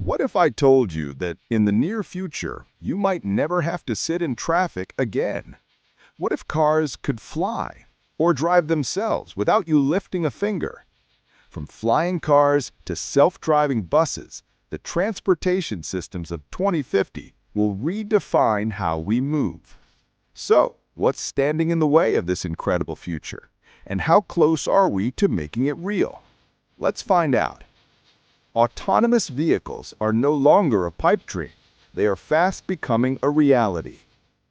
What if I told you that in the near future, you might never have to sit in traffic again? What if cars could fly or drive themselves without you lifting a finger? From flying cars to self-driving buses, the transportation systems of 2050 will redefine how we move. So, what's standing in the way of this incredible future? And how close are we to making it real? Let's find out. Autonomous vehicles are no longer a pipe dream. They are fast becoming a reality.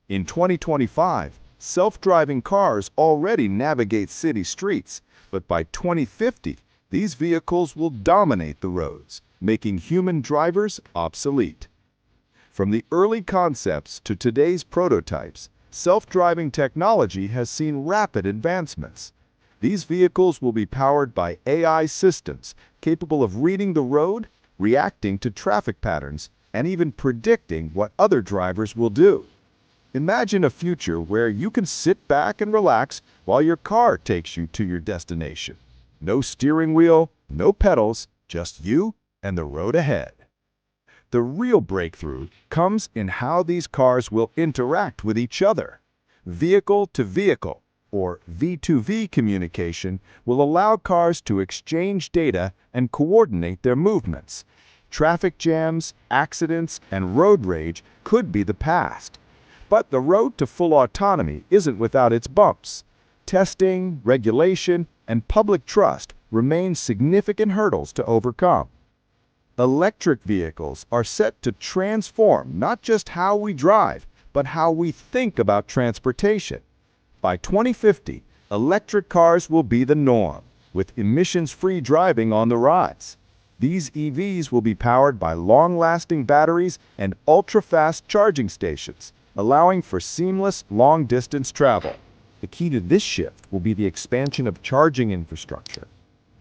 In 2025, self-driving cars already navigate city streets, but by 2050, these vehicles will dominate the roads, making human drivers obsolete. From the early concepts to today's prototypes, self-driving technology has seen rapid advancements. These vehicles will be powered by AI systems capable of reading the road, reacting to traffic patterns, and even predicting what other drivers will do. Imagine a future where you can sit back and relax while your car takes you to your destination. No steering wheel, no pedals, just you and the road ahead. The real breakthrough comes in how these cars will interact with each other. Vehicle-to-vehicle, or V2V communication, will allow cars to exchange data and coordinate their movements. Traffic jams, accidents, and road rage could be the past. But the road to full autonomy isn't without its bumps. Testing, regulation, and public trust remain significant hurdles to overcome. Electric vehicles are set to transform not just how we drive, but how we think about transportation. By 2050, electric cars will be the norm, with emissions-free driving on the rise. These EVs will be powered by long-lasting batteries and ultra-fast charging stations, allowing for seamless long-distance travel. The key to this shift will be the expansion of charging infrastructure.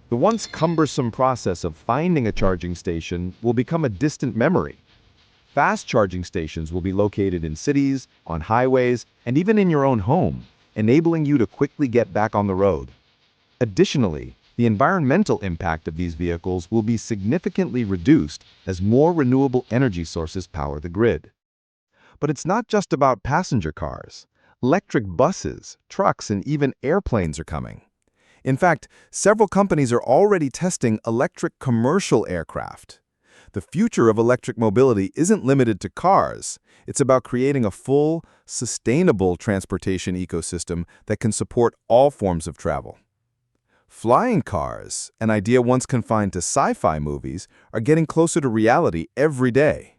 The once cumbersome process of finding a charging station will become a distant memory. Fast charging stations will be located in cities, on highways, and even in your own home, enabling you to quickly get back on the road. Additionally, the environmental impact of these vehicles will be significantly reduced as more renewable energy sources power the grid. But it's not just about passenger cars. Electric buses, trucks, and even airplanes are coming. In fact, several companies are already testing electric commercial aircraft. The future of electric mobility isn't limited to cars. It's about creating a full, sustainable transportation ecosystem that can support all forms of travel. Flying cars, an idea once confined to sci-fi movies, are getting closer to reality every day.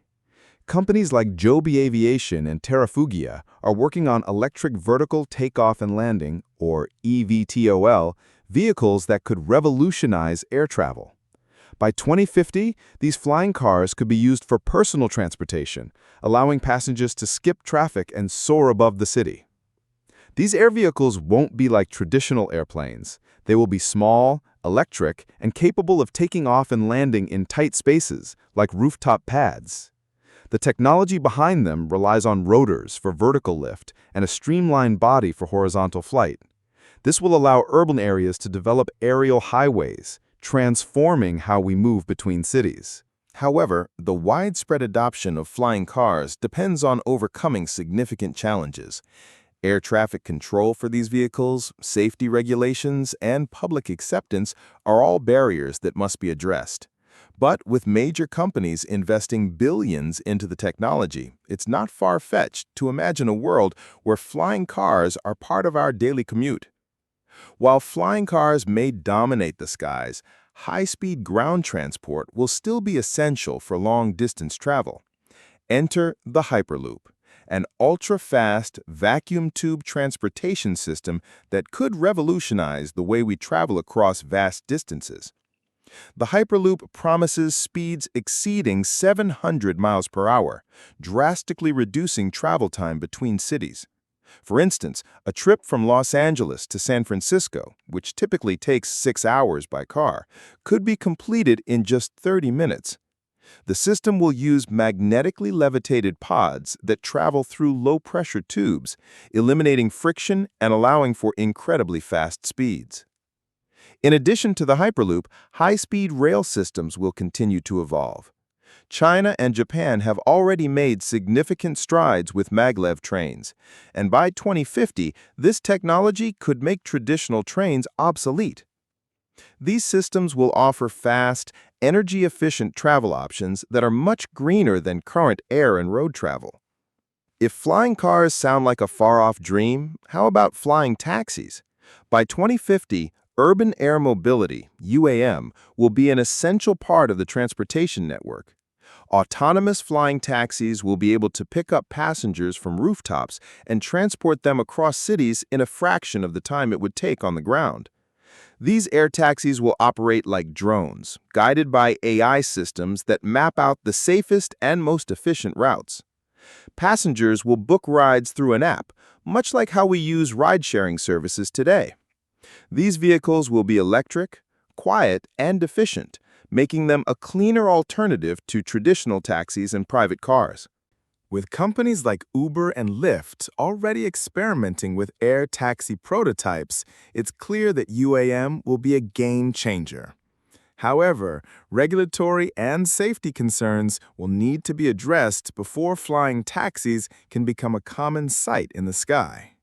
Companies like Joby Aviation and Terrafugia are working on electric vertical takeoff and landing, or eVTOL, vehicles that could revolutionize air travel. By 2050, these flying cars could be used for personal transportation, allowing passengers to skip traffic and soar above the city. These air vehicles won't be like traditional airplanes. They will be small, electric, and capable of taking off and landing in tight spaces, like rooftop pads. The technology behind them relies on rotors for vertical lift and a streamlined body for horizontal flight. This will allow urban areas to develop aerial highways, transforming how we move between cities. However, the widespread adoption of flying cars depends on overcoming significant challenges. Air traffic control for these vehicles, safety regulations, and public acceptance are all barriers that must be addressed. But with major companies investing billions into the technology, it's not far-fetched to imagine a world where flying cars are part of our daily commute. While flying cars may dominate the skies, high-speed ground transport will still be essential for long-distance travel. Enter the Hyperloop, an ultra-fast vacuum tube transportation system that could revolutionize the way we travel across vast distances. The Hyperloop promises speeds exceeding 700 miles per hour, drastically reducing travel time between cities. For instance, a trip from Los Angeles to San Francisco, which typically takes 6 hours by car, could be completed in just 30 minutes. The system will use magnetically levitated pods that travel through low-pressure tubes, eliminating friction and allowing for incredibly fast speeds. In addition to the Hyperloop, high-speed rail systems will continue to evolve. China and Japan have already made significant strides with maglev trains, and by 2050, this technology could make traditional trains obsolete. These systems will offer fast, energy-efficient travel options that are much greener than current air and road travel. If flying cars sound like a far-off dream, how about flying taxis? By 2050, urban air mobility, UAM, will be an essential part of the transportation network. Autonomous flying taxis will be able to pick up passengers from rooftops and transport them across cities in a fraction of the time it would take on the ground. These air taxis will operate like drones, guided by AI systems that map out the safest and most efficient routes. Passengers will book rides through an app, much like how we use ride-sharing services today. These vehicles will be electric, quiet, and efficient, making them a cleaner alternative to traditional taxis and private cars. With companies like Uber and Lyft already experimenting with air taxi prototypes, it's clear that UAM will be a game changer. However, regulatory and safety concerns will need to be addressed before flying taxis can become a common sight in the sky.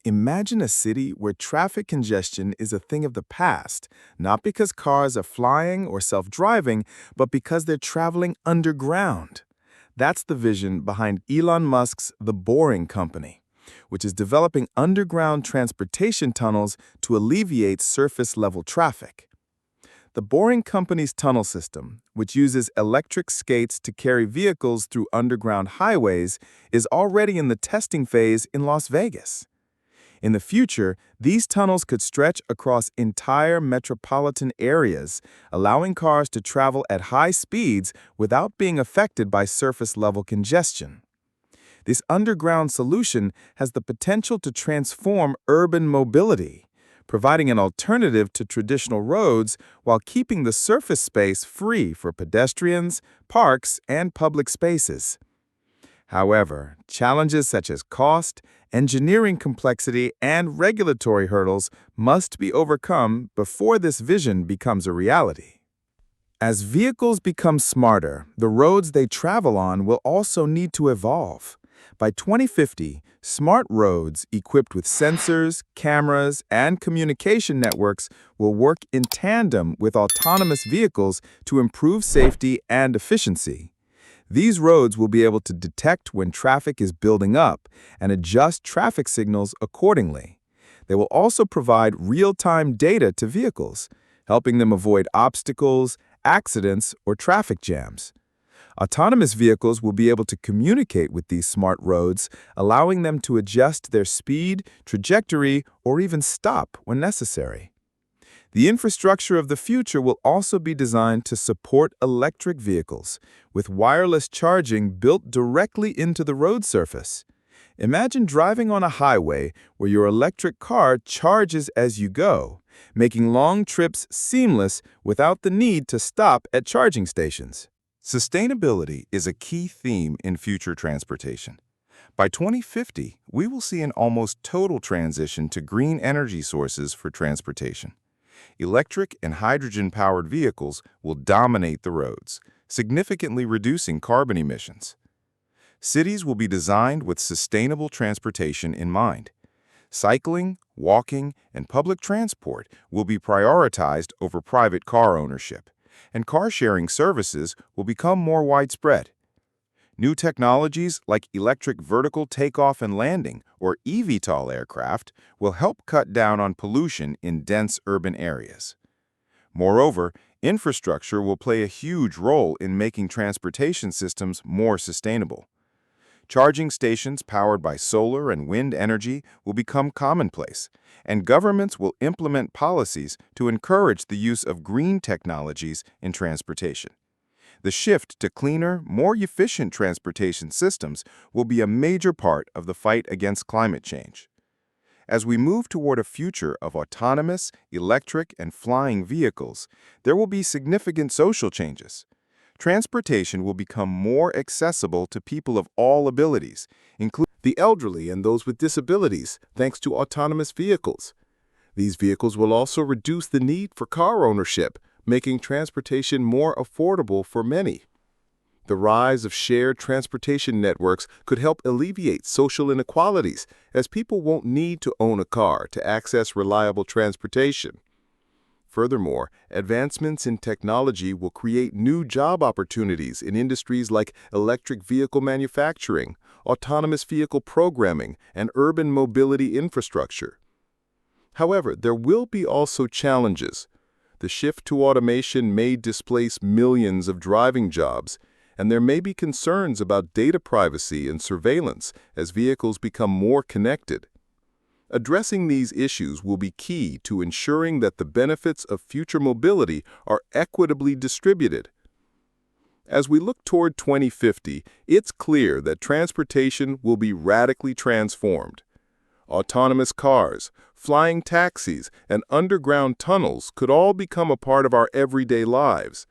Imagine a city where traffic congestion is a thing of the past, not because cars are flying or self-driving, but because they're traveling underground. That's the vision behind Elon Musk's The Boring Company, which is developing underground transportation tunnels to alleviate surface-level traffic. The Boring Company's tunnel system, which uses electric skates to carry vehicles through underground highways, is already in the testing phase in Las Vegas. In the future, these tunnels could stretch across entire metropolitan areas, allowing cars to travel at high speeds without being affected by surface-level congestion. This underground solution has the potential to transform urban mobility, providing an alternative to traditional roads while keeping the surface space free for pedestrians, parks, and public spaces. However, challenges such as cost, engineering complexity, and regulatory hurdles must be overcome before this vision becomes a reality. As vehicles become smarter, the roads they travel on will also need to evolve. By 2050, smart roads equipped with sensors, cameras, and communication networks will work in tandem with autonomous vehicles to improve safety and efficiency. These roads will be able to detect when traffic is building up and adjust traffic signals accordingly. They will also provide real-time data to vehicles, helping them avoid obstacles, accidents, or traffic jams. Autonomous vehicles will be able to communicate with these smart roads, allowing them to adjust their speed, trajectory, or even stop when necessary. The infrastructure of the future will also be designed to support electric vehicles, with wireless charging built directly into the road surface. Imagine driving on a highway where your electric car charges as you go, making long trips seamless without the need to stop at charging stations. Sustainability is a key theme in future transportation. By 2050, we will see an almost total transition to green energy sources for transportation. Electric and hydrogen-powered vehicles will dominate the roads, significantly reducing carbon emissions. Cities will be designed with sustainable transportation in mind. Cycling, walking, and public transport will be prioritized over private car ownership, and car-sharing services will become more widespread. New technologies like electric vertical takeoff and landing, or eVTOL aircraft, will help cut down on pollution in dense urban areas. Moreover, infrastructure will play a huge role in making transportation systems more sustainable. Charging stations powered by solar and wind energy will become commonplace, and governments will implement policies to encourage the use of green technologies in transportation. The shift to cleaner, more efficient transportation systems will be a major part of the fight against climate change. As we move toward a future of autonomous, electric, and flying vehicles, there will be significant social changes. Transportation will become more accessible to people of all abilities, including the elderly and those with disabilities, thanks to autonomous vehicles. These vehicles will also reduce the need for car ownership, making transportation more affordable for many. The rise of shared transportation networks could help alleviate social inequalities, as people won't need to own a car to access reliable transportation. Furthermore, advancements in technology will create new job opportunities in industries like electric vehicle manufacturing, autonomous vehicle programming, and urban mobility infrastructure. However, there will be also challenges. The shift to automation may displace millions of driving jobs, and there may be concerns about data privacy and surveillance as vehicles become more connected. Addressing these issues will be key to ensuring that the benefits of future mobility are equitably distributed. As we look toward 2050, it's clear that transportation will be radically transformed. Autonomous cars, flying taxis, and underground tunnels could all become a part of our everyday lives.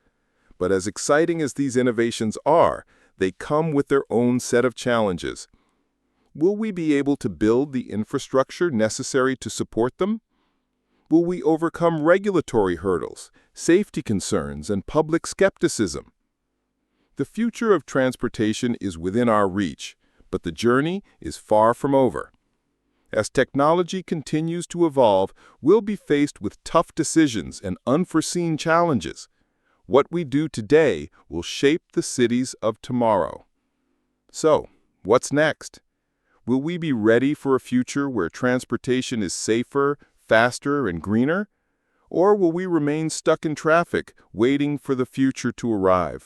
But as exciting as these innovations are, they come with their own set of challenges. Will we be able to build the infrastructure necessary to support them? Will we overcome regulatory hurdles, safety concerns, and public skepticism? The future of transportation is within our reach, but the journey is far from over. As technology continues to evolve, we'll be faced with tough decisions and unforeseen challenges. What we do today will shape the cities of tomorrow. So, what's next? Will we be ready for a future where transportation is safer, faster, and greener? Or will we remain stuck in traffic, waiting for the future to arrive?